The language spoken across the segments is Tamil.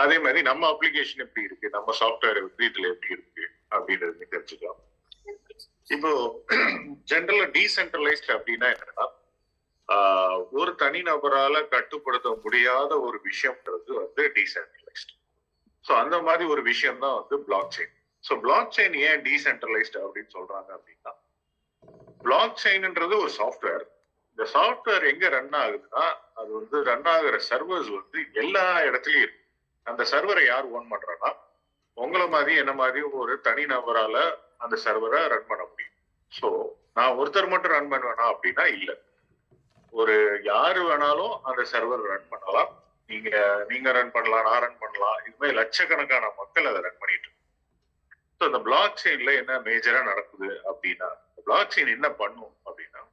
அதே மாதிரி நம்ம அப்ளிகேஷன் எப்படி இருக்கு, நம்ம சாஃப்ட்வேர் இதுல எப்படி இருக்கு அப்படின்றது தெரிஞ்சுக்கலாம். இப்போ ஜென்ரலா டீசென்ட்ரலைஸ்ட் அப்படின்னா என்னன்னா, ஒரு தனிநபரால கட்டுப்படுத்த முடியாத ஒரு விஷயம்ன்றது வந்து டீசென்ட்ரலைஸ்ட். ஸோ அந்த மாதிரி ஒரு விஷயம் தான் வந்து block chain. So block chain ஏன் டீசென்ட்ரலைஸ்ட் அப்படின்னு சொல்றாங்க அப்படின்னா, பிளாக் செயின்ன்றது ஒரு சாஃப்ட்வேர். இந்த சாஃப்ட்வேர் எங்க ரன் ஆகுதுன்னா, அது வந்து ரன் ஆகுற சர்வர்ஸ் வந்து எல்லா இடத்துலயும் இருக்கு. அந்த சர்வரை யார் ஓன் பண்றான்னா, உங்களை மாதிரி என்ன மாதிரி ஒரு தனி நபரால அந்த சர்வரை ரன் பண்ண முடியும். ஸோ நான் ஒருத்தர் மட்டும் ரன் பண்ணுவேனா அப்படின்னா இல்ல, ஒரு யாரு வேணாலும் அந்த சர்வர் ரன் பண்ணலாம். நீங்க ரன் பண்ணலாம், நான் ரன் பண்ணலாம். இதுமாதிரி லட்சக்கணக்கான மக்கள் அதை ரன் பண்ணிட்டு இருக்காங்க. ஸோ இந்த பிளாக் செயின்ல என்ன மேஜரா நடக்குது அப்படின்னா, பிளாக் செயின் என்ன பண்ணும் அப்படின்னா,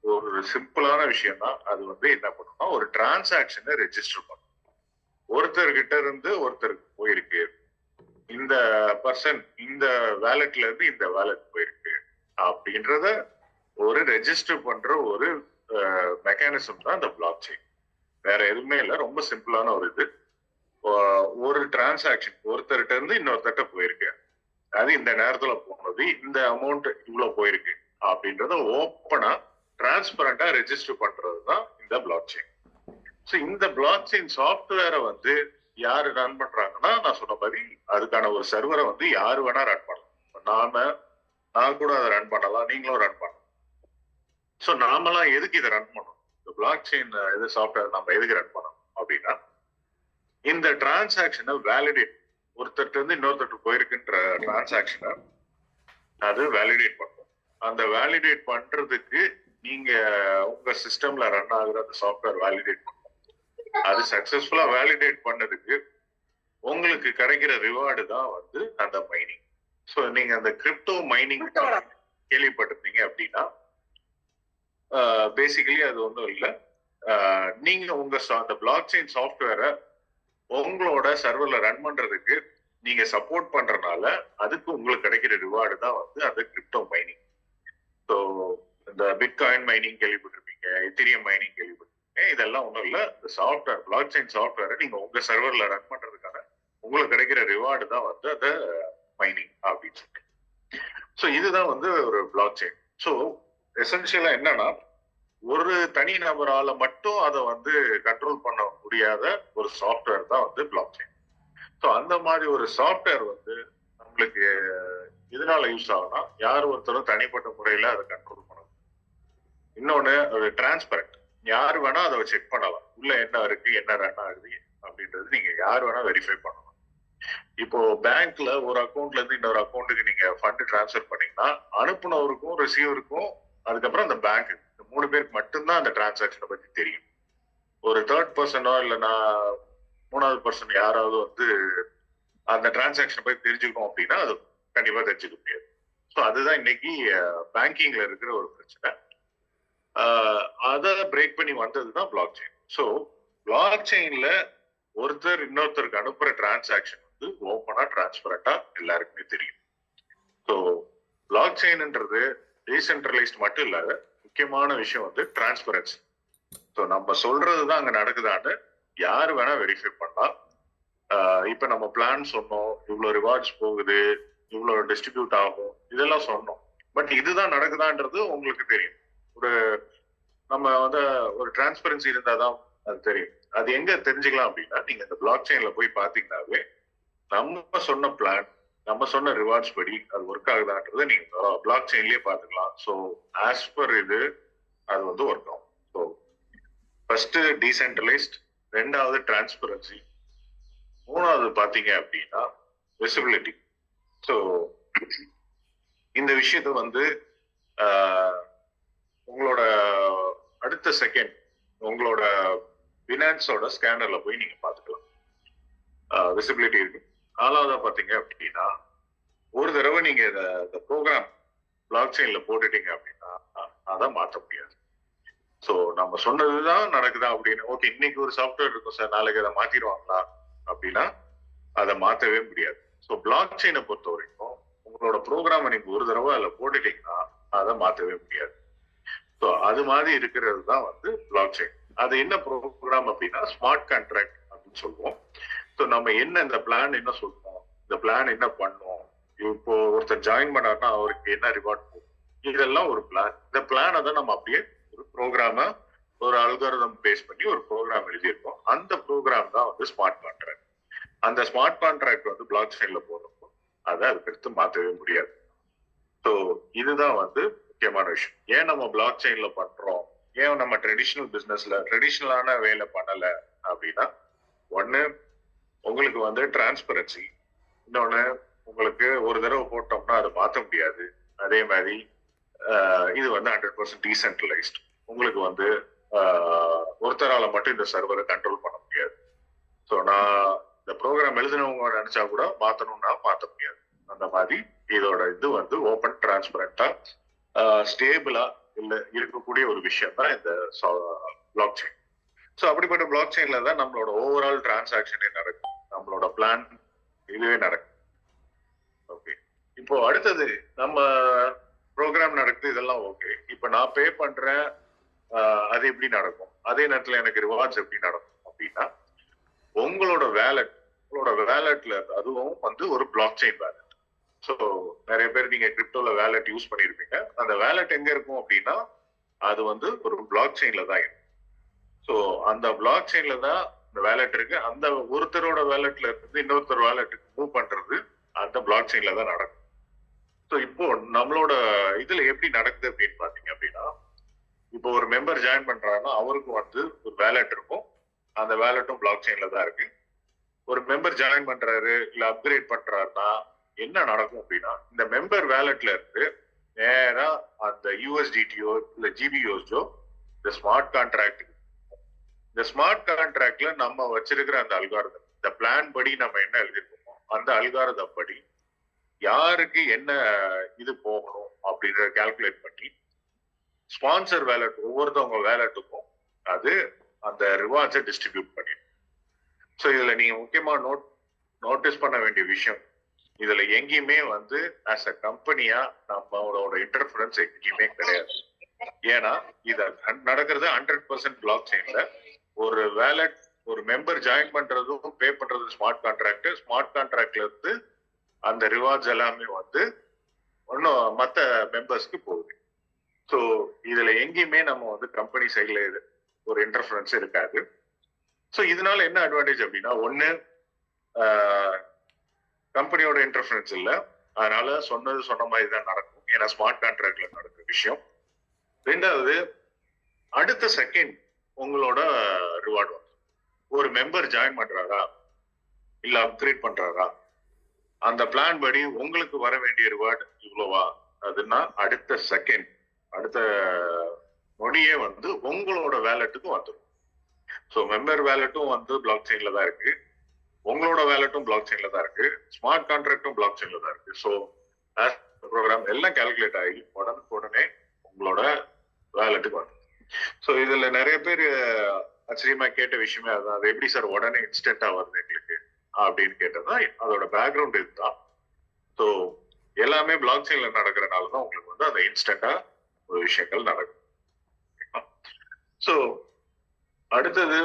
ஒரு சிம்பிளான விஷயம் தான். அது வந்து என்ன பண்ணும்னா, ஒரு டிரான்சாக்ஷனை ரெஜிஸ்டர் பண்ணும். ஒருத்தர்கிட்ட இருந்து ஒருத்தருக்கு போயிருக்கு, இந்த பர்சன் இந்த வேலட்ல இருந்து இந்த வேலட் போயிருக்கு அப்படின்றத ஒரு ரெஜிஸ்டர் பண்ற ஒரு மெக்கானிசம் தான் இந்த பிளாக் செயின். வேற எதுவுமே இல்லை, ரொம்ப சிம்பிளான ஒரு இது. ஒரு டிரான்சாக்ஷன் ஒருத்தர்கிட்ட இருந்து இன்னொருத்தட்ட போயிருக்கு, அது இந்த நேரத்துல போனது, இந்த அமௌண்ட் இவ்வளவு போயிருக்கு அப்படின்றத ஓப்பனா டிரான்ஸ்பரண்டா ரெஜிஸ்டர் பண்றது தான் இந்த பிளாக் செயின். ஸோ இந்த பிளாக் செயின் சாஃப்ட்வேரை வந்து யாரு ரன் பண்றாங்கன்னா, நான் சொன்ன மாதிரி அதுக்கான ஒரு சர்வரை வந்து யாரு வேணா ரன் பண்ணலாம். நான் கூட அதை ரன் பண்ணலாம், நீங்களும் ரன் பண்ணலாம். ஸோ நாமெல்லாம் எதுக்கு இதை ரன் பண்ணணும், இந்த பிளாக் செயின் இது சாஃப்ட்வேர் நம்ம எதுக்கு ரன் பண்ணணும் அப்படின்னா, இந்த டிரான்சாக்ஷனை வேலிடேட், ஒருத்தர் இருந்து இன்னொருத்தருக்கு போயிருக்குன்ற டிரான்சாக்ஷனை அது வேலிடேட் பண்ணும். அந்த வேலிடேட் பண்றதுக்கு நீங்க உங்க சிஸ்டம்ல ரன் ஆகுற அந்த சாஃப்ட்வேர் வேலிடேட் பண்ணும். அது சக்சஸ்ஃபுல்லா வேலிடேட் பண்ணதுக்கு உங்களுக்கு கிடைக்கிற ரிவார்டு தான் வந்து அந்த மைனிங். ஸோ நீங்க அந்த கிரிப்டோ மைனிங் கேள்விப்பட்டிருந்தீங்க அப்படின்னா, பேசிக்கலி அது ஒன்றும் இல்லை. நீங்க உங்க அந்த பிளாக் செயின் சாஃப்ட்வேரை உங்களோட சர்வர்ல ரன் பண்றதுக்கு நீங்க சப்போர்ட் பண்றதுனால அதுக்கு உங்களுக்கு கிடைக்கிற ரிவார்டு தான் வந்து அந்த கிரிப்டோ மைனிங். ஸோ இந்த பிட்காயின் மைனிங் கேள்விப்பட்டிருப்பீங்க, எத்திரியம் மைனிங் கேள்விப்பட்டிருப்பீங்க. இதெல்லாம் ஒன்றும் இல்லை, இந்த சாஃப்ட்வேர் பிளாக் செயின் சாஃப்ட்வேரை நீங்க உங்க சர்வர்ல ரன் பண்றதுக்கான உங்களுக்கு கிடைக்கிற ரிவார்டு தான் வந்து அந்த மைனிங் அப்படின்னு சொல்லிட்டு. ஸோ இதுதான் வந்து ஒரு பிளாக் செயின். ஸோ எசென்சியலா என்னன்னா, ஒரு தனி நபரால மட்டும் அதை வந்து கண்ட்ரோல் பண்ண முடியாத ஒரு சாஃப்ட்வேர் தான் வந்து பிளாக் செயின். ஸோ அந்த மாதிரி ஒரு சாஃப்ட்வேர் வந்து நம்மளுக்கு எதனால யூஸ் ஆகும்னா, யார் ஒருத்தரும் தனிப்பட்ட முறையில அதை கண்ட்ரோல் பண்ணணும். இன்னொன்னு ஒரு டிரான்ஸ்பரண்ட், யார் வேணா அதை செக் பண்ணலாம், உள்ள என்ன இருக்கு, என்ன ரன் ஆகுது அப்படின்றது நீங்க யார் வேணா வெரிஃபை பண்ணலாம். இப்போ பேங்க்ல ஒரு அக்கௌண்ட்ல இருந்து இன்னொரு அக்கௌண்ட்டுக்கு நீங்க ஃபண்ட் டிரான்ஸ்ஃபர் பண்ணீங்கன்னா, அனுப்புனவருக்கும் ரிசீவருக்கும் அதுக்கப்புறம் அந்த பேங்க், இந்த 3 பேருக்கு மட்டும்தான் அந்த டிரான்சாக்ஷனை பத்தி தெரியும். ஒரு தேர்ட் பர்சனோ இல்லைன்னா 3வது பர்சன் யாராவது வந்து அந்த டிரான்சாக்ஷனை பத்தி தெரிஞ்சுக்கணும் அப்படின்னா அது கண்டிப்பா தெரிஞ்சுக்க முடியாது. ஸோ அதுதான் இன்னைக்கு பேங்கிங்ல இருக்கிற ஒரு பிரச்சனை. அதை பிரேக் பண்ணி வந்ததுதான் பிளாக் செயின். ஸோ பிளாக் செயின்ல ஒருத்தர் இன்னொருத்தருக்கு அனுப்புற டிரான்சாக்ஷன் வந்து ஓப்பனா டிரான்ஸ்பரண்டா எல்லாருக்குமே தெரியும். ஸோ பிளாக் செயின்ன்றது டீசென்ட்ரலைஸ்ட் மட்டும் இல்லாத முக்கியமான விஷயம் வந்து டிரான்ஸ்பரன்சி. ஸோ நம்ம சொல்றதுதான் அங்க நடக்குதான்னு யாரு வேணா வெரிஃபை பண்ணலாம். இப்ப நம்ம பிளான் சொன்னோம், இவ்வளவு ரிவார்ட்ஸ் போகுது, இவ்வளவு டிஸ்ட்ரிபியூட் ஆகும், இதெல்லாம் சொன்னோம். பட் இதுதான் நடக்குதான்றது உங்களுக்கு தெரியும். நம்ம வந்து ஒரு டிரான்ஸ்பரன்சி இருந்தாதான் அது தெரியும். அது எங்க தெரிஞ்சுக்கலாம் அப்படின்னா, நீங்க இந்த பிளாக் செயின்ல போய் பாத்தீங்கன்னாவே நம்ம சொன்ன பிளான், நம்ம சொன்ன ரிவார்ட்ஸ் படி அது ஒர்க் ஆகுதான்றதை நீங்க பிளாக் செயின்லயே பாத்துக்கலாம். ஸோ ஆஸ் பர் இது அது வந்து ஒர்க் ஆகும். ஸோ ஃபர்ஸ்ட் டீசென்ட்ரலைஸ்ட், 2வது டிரான்ஸ்பரன்சி, 3வது பாத்தீங்க அப்படின்னா விசிபிலிட்டி. ஸோ இந்த விஷயத்த வந்து உங்களோட அடுத்த செகண்ட் உங்களோட பினான்ஸோட ஸ்கேனர்ல போய் நீங்க பாத்துக்கலாம், விசிபிலிட்டி இருக்கு. 4வதா பாத்தீங்க அப்படின்னா, ஒரு தடவை நீங்க இந்த ப்ரோக்ராம் பிளாக் செயின்ல போட்டுட்டீங்க அப்படின்னா அதை மாற்ற முடியாது. ஸோ நம்ம சொன்னதுதான் நடக்குதா அப்படின்னு, ஓகே இன்னைக்கு ஒரு சாஃப்ட்வேர் இருக்கும் சார், நாளைக்கு அதை மாத்திடுவாங்களா அப்படின்னா அதை மாற்றவே முடியாது. ஸோ பிளாக் செயினை பொறுத்த வரைக்கும் உங்களோட ப்ரோக்ராமை நீங்க ஒரு தடவை அதில் போட்டுட்டீங்கன்னா அதை மாற்றவே முடியாது. ஸோ அது மாதிரி இருக்கிறது தான் வந்து பிளாக் செயின். அது என்ன ப்ரோக்ராம் அப்படின்னா ஸ்மார்ட் கான்ட்ராக்ட் அப்படின்னு சொல்லுவோம். ஸோ நம்ம என்ன இந்த பிளான் என்ன சொல்றோம், இந்த பிளான் என்ன பண்ணோம், இப்போ ஒருத்தர் ஜாயின் பண்ணாருன்னா அவருக்கு என்ன ரிவார்ட் போகும், இதெல்லாம் ஒரு பிளான். இந்த பிளானை தான் நம்ம அப்படியே ஒரு ப்ரோக்ராம ஒரு அல்காரிதம் பேஸ் பண்ணி ஒரு ப்ரோக்ராம் எழுதியிருக்கோம். அந்த ப்ரோக்ராம் தான் வந்து ஸ்மார்ட் கான்ட்ராக்ட். அந்த ஸ்மார்ட் கான்ட்ராக்ட் வந்து பிளாக் செயின்ல போடுறப்போ அதை அதுக்கடுத்து மாற்றவே முடியாது. ஸோ இதுதான் வந்து முக்கியமான விஷயம். ஏன் நம்ம பிளாக் செயின்ல பண்றோம், ஏன் நம்ம ட்ரெடிஷனல் பிசினஸ்ல ட்ரெடிஷனலான வேலை பண்ணல அப்படின்னா, ஒண்ணு உங்களுக்கு வந்து டிரான்ஸ்பரன்சி, இன்னொன்னு உங்களுக்கு ஒரு தடவை போட்டோம்னா அதை மாற்ற முடியாது. அதே மாதிரி இது வந்து 100% டீசென்ட்ரலைஸ்ட். உங்களுக்கு வந்து ஒருத்தரால மட்டும் இந்த சர்வரை கண்ட்ரோல் பண்ண முடியாது. ஸோ நான் இந்த ப்ரோக்ராம் எழுதினவங்க நினைச்சா கூட மாற்றணும்னா மாற்ற முடியாது. அந்த மாதிரி இதோட இது வந்து ஓப்பன் டிரான்ஸ்பரண்டா ஸ்டேபிளா இல்ல இருக்கக்கூடிய ஒரு விஷயம் தான் இந்த பிளாக் செயின். ஸோ அப்படிப்பட்ட பிளாக் செயின்ல தான் நம்மளோட ஓவரால் டிரான்சாக்ஷனே நடக்கும், நம்மளோட பிளான் இதுவே நடக்கும். ஓகே, இப்போ அடுத்தது நம்ம ப்ரோக்ராம் நடக்குது, இதெல்லாம் ஓகே. இப்போ நான் பே பண்றேன், அது எப்படி நடக்கும், அதே நேரத்தில் எனக்கு ரிவார்ட்ஸ் எப்படி நடக்கும் அப்படின்னா, உங்களோட வேலட்ல அதுவும் வந்து ஒரு பிளாக் செயின் வேலட். ஸோ நிறைய பேர் நீங்க கிரிப்டோல வேலட் யூஸ் பண்ணிருப்பீங்க. அந்த வேலட் எங்க இருக்கும் அப்படின்னா, அது வந்து ஒரு பிளாக் செயின்ல தான் இருக்கும். ஸோ அந்த பிளாக் செயின்ல தான் இந்த வேலட் இருக்கு. அந்த ஒருத்தரோட வேலட்ல இருந்து இன்னொருத்தர் வேலட்டுக்கு மூவ் பண்றது அந்த பிளாக் செயின்ல தான் நடக்கும். ஸோ இப்போ நம்மளோட இதுல எப்படி நடக்குது அப்படின்னு பாத்தீங்க அப்படின்னா, இப்போ ஒரு மெம்பர் ஜாயின் பண்றாருன்னா அவருக்கு வந்து ஒரு வேலட் இருக்கும், அந்த வேலட்டும் பிளாக் செயின்ல தான் இருக்கு. ஒரு மெம்பர் ஜாயின் பண்றாரு இல்ல அப்கிரேட் பண்றாருன்னா என்ன நடக்கும் அப்படின்னா, இந்த மெம்பர் வேலட்ல இருந்து நேரா அந்த யூஎஸ்டிடியோ இல்ல ஜிபிஓஸோ இந்த ஸ்மார்ட் கான்ட்ராக்ட், இந்த ஸ்மார்ட் கான்ட்ராக்ட்ல நம்ம வச்சிருக்கிற அந்த அல்காரிதம், இந்த பிளான் படி நம்ம என்ன எழுதிருக்கோமோ அந்த அல்காரிதம் படி யாருக்கு என்ன இது போகணும் அப்படின்றத கால்குலேட் பண்ணி ஸ்பான்சர் வேலட் ஒவ்வொருத்தவங்க வேலட்டுக்கும் அது அந்த ரிவார்ட்ஸை டிஸ்ட்ரிபியூட் பண்ணி. ஸோ இதுல நீங்க முக்கியமா நோட்டீஸ் பண்ண வேண்டிய விஷயம், இதுல எங்கேயுமே வந்து ஆஸ் அ கம்பெனியா நம்மளோட இன்டர்ஃபரன்ஸ் எங்கேயுமே கிடையாது. ஏன்னா இது நடக்கிறது 100% பிளாக் செயின்ல. ஒரு வேலட் ஒரு மெம்பர் ஜாயின் பண்றதும் பே பண்றதும் ஸ்மார்ட் கான்ட்ராக்ட். ஸ்மார்ட் கான்ட்ராக்ட்ல இருந்து அந்த ரிவார்ட்ஸ் எல்லாமே வந்து ஒன்னும் மற்ற மெம்பர்ஸ்க்கு போகுது. ஸோ இதுல எங்கேயுமே நம்ம வந்து கம்பெனி சைட்ல ஒரு இன்டர்ஃபரன்ஸ் இருக்காது. ஸோ இதனால என்ன அட்வான்டேஜ் அப்படின்னா, ஒன்னு கம்பெனியோட இன்டர்ஃபரன்ஸ் இல்லை, அதனால சொன்ன மாதிரி தான் நடக்கும், ஏன்னா ஸ்மார்ட் கான்ட்ராக்ட்ல நடக்கிற விஷயம். ரெண்டாவது, அடுத்த செகண்ட் உங்களோட ரிவார்டு வந்து ஒரு மெம்பர் ஜாயின் பண்றாரா இல்ல அப்கிரேட் பண்றாரா, அந்த பிளான் படி உங்களுக்கு வர வேண்டிய ரிவார்டு இவ்வளவா, அதுனா அடுத்த செகண்ட் அடுத்த நொடியே வந்து உங்களோட வேலட்டுக்கு வந்துடும். ஸோ மெம்பர் வேலட்டும் வந்து பிளாக் செயின்ல தான் இருக்கு, உங்களோட வேலட்டும் பிளாக் செயின்ல தான் இருக்கு, ஸ்மார்ட் கான்ட்ராக்டும் பிளாக் செயின்ல தான் இருக்கு. ஸோ ப்ரோக்ராம் எல்லாம் கால்குலேட் ஆகி உடனே உங்களோட வேலட்டுக்கு வந்து. ஸோ இதுல நிறைய பேர் ஆச்சரியமா கேட்ட விஷயமே அதுதான், அது எப்படி சார் உடனே இன்ஸ்டன்டா வருது எங்களுக்கு அப்படின்னு கேட்டதா அதோட பேக்ரவுண்ட் இதுதான். ஸோ எல்லாமே பிளாக் செயின்ல நடக்கிறனால தான் உங்களுக்கு வந்து அந்த இன்ஸ்டன்டா ஒரு விஷயங்கள் நடக்கும். ஸோ அடுத்தது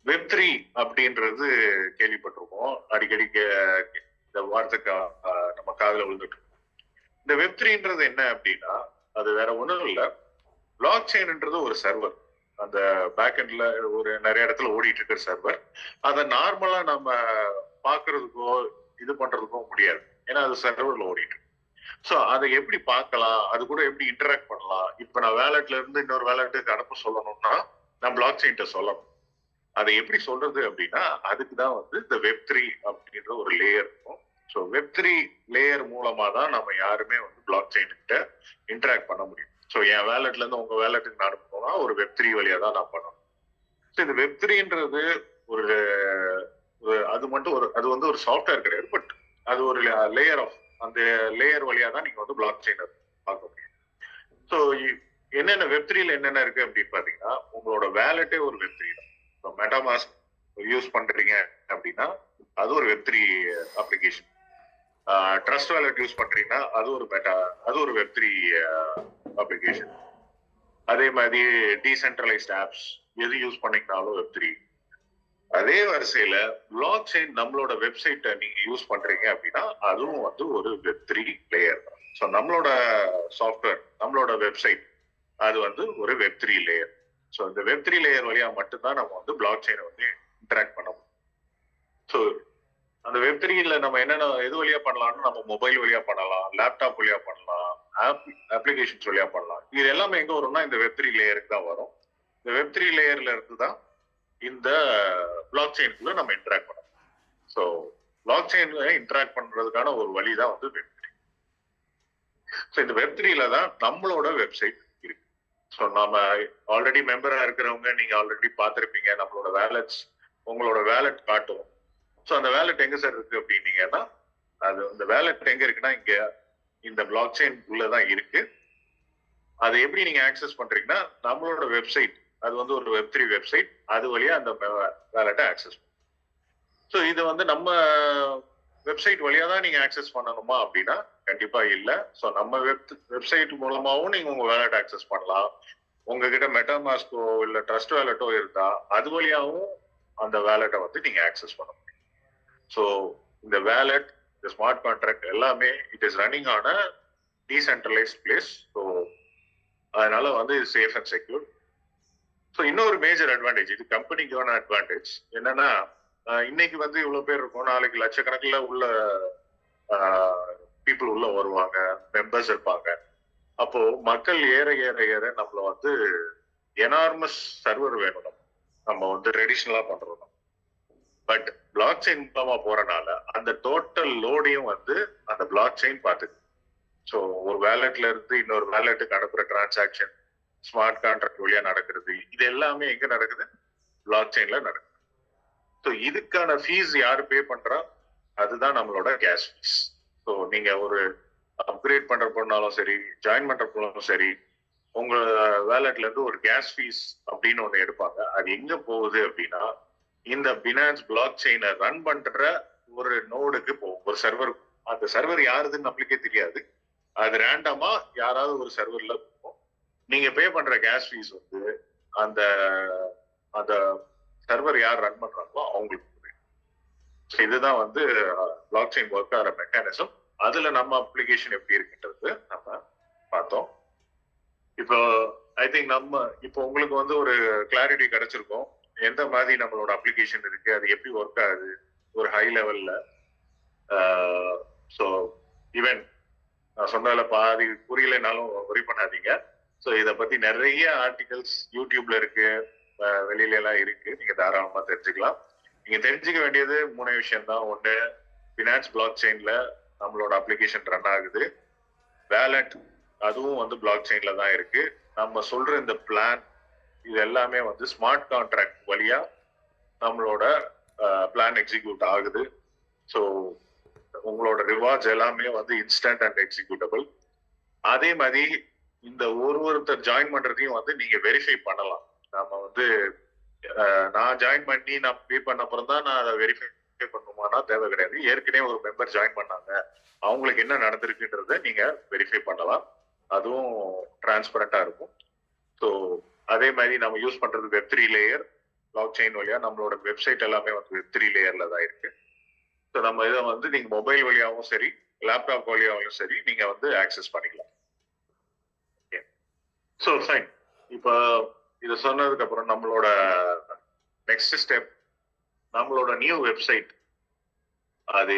Web3 அப்படின்றது கேள்விப்பட்டிருக்கோம், அடிக்கடி இந்த வார்த்தைக்கு நம்ம காதுல விழுந்துட்டு இருக்கோம். இந்த Web3ன்றது என்ன அப்படின்னா, அது வேற ஒண்ணும் இல்ல, பிளாக் செயின்ன்றது ஒரு சர்வர், அந்த பேக்எண்ட்ல ஒரு நிறைய இடத்துல ஓடிட்டு இருக்கிற சர்வர். அதை நார்மலா நம்ம பாக்குறதுக்கோ இது பண்றதுக்கோ முடியாது, ஏன்னா அது சர்வர்ல ஓடிட்டு. ஸோ அதை எப்படி பார்க்கலாம், அது கூட எப்படி இன்டராக்ட் பண்ணலாம். இப்ப நான் வேலட்ல இருந்து இன்னொரு வேலட்டுக்கு அனுப்ப சொல்லணும்னா நான் பிளாக் செயின்ட்ட சொல்லணும். அதை எப்படி சொல்றது அப்படின்னா, அதுக்கு தான் வந்து இந்த Web3 அப்படின்ற ஒரு லேயர் இருக்கும். ஸோ Web3 லேயர் மூலமா தான் நம்ம யாருமே வந்து பிளாக் செயின் கிட்ட இன்டராக்ட் பண்ண முடியும். ஸோ என் வேலட்ல இருந்து உங்க வேலட்டுக்கு நான் அனுப்பணும்னா ஒரு Web3 வழியா தான் நான் பண்ணணும். ஸோ இந்த Web3ன்றது ஒரு அது வந்து ஒரு சாஃப்ட்வேர் கிடையாது, பட் அது ஒரு லேயர் ஆஃப், அந்த லேயர் வழியா தான் நீங்க வந்து பிளாக் செயின் பார்க்க முடியும். ஸோ என்னென்ன Web3ல என்னென்ன இருக்கு அப்படின்னு பாத்தீங்கன்னா, உங்களோட வேலட்டே ஒரு Web3 தான். இப்போ மெட்டாமாஸ்க் யூஸ் பண்றீங்க அப்படின்னா அது ஒரு Web3 application. Trust wallet use பண்றீங்கன்னா அது ஒரு Web3 அப்ளிகேஷன். அதே மாதிரி டீசென்ட்ரலைஸ்ட் ஆப்ஸ் எது யூஸ் பண்ணீங்கனாலும் Web3. அதே வரிசையில பிளாக் செயின் நம்மளோட வெப்சைட்டை நீங்க யூஸ் பண்றீங்க அப்படின்னா அதுவும் வந்து ஒரு வெப்3 லேயர் தான். ஸோ நம்மளோட சாஃப்ட்வேர், நம்மளோட வெப்சைட் அது வந்து ஒரு வெப்3 லேயர். ஸோ இந்த வெப்3 லேயர் வழியா மட்டும்தான் நம்ம வந்து பிளாக் செயினை வந்து இன்டராக்ட் பண்ண முடியும். ஸோ அந்த வெப்3ல நம்ம என்னென்ன எது வழியா பண்ணலாம்னு நம்ம மொபைல் வழியா பண்ணலாம், லேப்டாப் வழியா பண்ணலாம், அப்ளிகேஷன்ஸ் வழியா பண்ணலாம். இது எல்லாமே எங்க வரும்னா இந்த வெப்3 லேயருக்கு தான் வரும். இந்த வெப்3 லேயர்ல இருந்து தான் இந்த பிளாக் செயின்குள்ள நம்ம இன்டராக்ட் பண்ணணும். ஸோ பிளாக் செயின்ல இன்டராக்ட் பண்றதுக்கான ஒரு வழி தான் வந்து வெப்3. ஸோ இந்த வெப்3ல தான் நம்மளோட வெப்சைட் இருக்கு. ஸோ நம்ம ஆல்ரெடி மெம்பரா இருக்கிறவங்க நீங்க ஆல்ரெடி பார்த்துருப்பீங்க. நம்மளோட வேலட்ஸ், உங்களோட வேலட் காட்டும். ஸோ அந்த வேலட் எங்க சார் இருக்கு அப்படின்னீங்கன்னா, அது இந்த வேலட் எங்க இருக்குன்னா இங்க இந்த பிளாக் செயின் உள்ளதான் இருக்கு. அதை எப்படி நீங்க ஆக்சஸ் பண்றீங்கன்னா, நம்மளோட வெப்சைட் அது வந்து ஒரு வெப்3 வெப்சைட், அது வழியா அந்த வேலட்டை ஆக்சஸ். ஸோ இது வந்து நம்ம வெப்சைட் வழியா தான் நீங்க ஆக்சஸ் பண்ணணுமா அப்படின்னா கண்டிப்பா இல்ல. ஸோ நம்ம வெப்சைட் மூலமாவும் நீங்க உங்க வேலட் ஆக்சஸ் பண்ணலாம். உங்ககிட்ட மெட்டாமாஸ்கோ இல்ல ட்ரஸ்ட் வேலட்டோ இருந்தா அது வழியாவும் அந்த வேலட்டை வந்து நீங்க ஆக்சஸ் பண்ண முடியும். ஸோ இந்த வேலட், இந்த ஸ்மார்ட் கான்ட்ராக்ட் எல்லாமே it is running on a decentralised place. So அதனால வந்து இது சேஃப் அண்ட் செக்யூர். ஸோ இன்னொரு மேஜர் அட்வான்டேஜ், இது கம்பெனிக்கான அட்வான்டேஜ் என்னன்னா, இன்னைக்கு வந்து இவ்வளவு பேர் இருக்கும், நாளைக்கு லட்சக்கணக்கில் உள்ள பீப்புள் உள்ள வருவாங்க, மெம்பர்ஸ் இருப்பாங்க. அப்போ மக்கள் ஏற ஏற ஏற நம்மள வந்து எனார்மஸ் சர்வர் வேணும். நம்ம வந்து ட்ரெடிஷ்னலா பண்றோம். பட் பிளாக் செயின் மூலமா போறனால அந்த டோட்டல் லோடையும் வந்து அந்த பிளாக் செயின் பார்த்துக்கு. ஸோ ஒரு வேலட்ல இருந்து இன்னொரு வேலட்டுக்கு அனுப்புற டிரான்சாக்ஷன், ஸ்மார்ட் கான்ட்ராக்ட் வழியா நடக்கிறது, இது எல்லாமே எங்க நடக்குது? பிளாக் செயின்ல நடக்குது. ஸோ இதுக்கான ஃபீஸ் யாரு பே பண்றா? அதுதான் நம்மளோட கேஸ் ஃபீஸ். ஸோ நீங்க ஒரு அப்கிரேட் பண்ற போனாலும் சரி, ஜாயின் பண்ற போனாலும் சரி, உங்க வேலட்ல இருந்து ஒரு கேஸ் ஃபீஸ் அப்படின்னு ஒண்ணு எடுப்பாங்க. அது எங்க போகுது அப்படின்னா, இந்த பினான்ஸ் பிளாக் செயினை ரன் பண்ற ஒரு நோடுக்கு போகும், ஒரு சர்வர். அந்த சர்வர் யாருதுன்னு நம்மளுக்கே தெரியாது. அது ரேண்டமா யாராவது ஒரு சர்வர்ல போகும். நீங்க பே பண்ற கேஸ் ஃபீஸ் வந்து அந்த அந்த சர்வர் யார் ரன் பண்றாங்களோ அவங்களுக்கு. இதுதான் வந்து பிளாக் செயின் ஒர்க் ஆகிற மெக்கானிசம். அதுல நம்ம அப்ளிகேஷன் எப்படி இருக்குன்றது நம்ம பார்த்தோம். இப்போ ஐ திங்க் நம்ம இப்போ உங்களுக்கு வந்து ஒரு கிளாரிட்டி கிடைச்சிருக்கும், எந்த மாதிரி நம்மளோட அப்ளிகேஷன் இருக்கு, அது எப்படி ஒர்க் ஆகுது ஒரு ஹை லெவல்ல. ஸோ ஈவன் நான் சொன்னதுல பாதி புரியலைனாலும் ஒரி பண்ணாதீங்க. ஸோ இதை பத்தி நிறைய ஆர்டிகல்ஸ் யூடியூப்ல இருக்கு, வெளியில எல்லாம் இருக்கு, நீங்க தாராளமா தெரிஞ்சுக்கலாம். நீங்க தெரிஞ்சுக்க வேண்டியது 3 விஷயம் தான். ஒண்ணு, பினான்ஸ் பிளாக் செயின்ல நம்மளோட அப்ளிகேஷன் ரன் ஆகுது. வேலட் அதுவும் வந்து பிளாக் செயின்ல தான் இருக்கு. நம்ம சொல்ற இந்த பிளான் இது எல்லாமே வந்து ஸ்மார்ட் கான்ட்ராக்ட் வழியா நம்மளோட பிளான் எக்ஸிக்யூட் ஆகுது. ஸோ உங்களோட ரிவார்ட்ஸ் எல்லாமே வந்து இன்ஸ்டன்ட் அண்ட் எக்ஸிக்யூட்டபிள். அதே மாதிரி இந்த ஒருத்தர் ஜாயின் பண்றதையும் வந்து நீங்க வெரிஃபை பண்ணலாம். நம்ம வந்து நான் ஜாயின் பண்ணி நான் பே பண்ண அப்புறம் தான் நான் அதை வெரிஃபை பண்ணுமானா தேவை கிடையாது. ஏற்கனவே ஒரு மெம்பர் ஜாயின் பண்ணாங்க, அவங்களுக்கு என்ன நடந்திருக்குன்றத நீங்க வெரிஃபை பண்ணலாம். அதுவும் டிரான்ஸ்பரண்டா இருக்கும். ஸோ அதே மாதிரி நம்ம யூஸ் பண்றது வெப்3 லேயர் பிளாக் செயின் வழியா. நம்மளோட வெப்சைட் எல்லாமே வந்து வெப்3 லேயர்ல தான் இருக்கு. ஸோ நம்ம இதை வந்து நீங்க மொபைல் வழியாகவும் சரி, லேப்டாப் வழியாகவும் சரி, நீங்க வந்து ஆக்சஸ் பண்ணிக்கலாம். So fine. இப்போ இதை சொன்னதுக்கு அப்புறம் நம்மளோட நெக்ஸ்ட் ஸ்டெப், நம்மளோட நியூ வெப்சைட் அது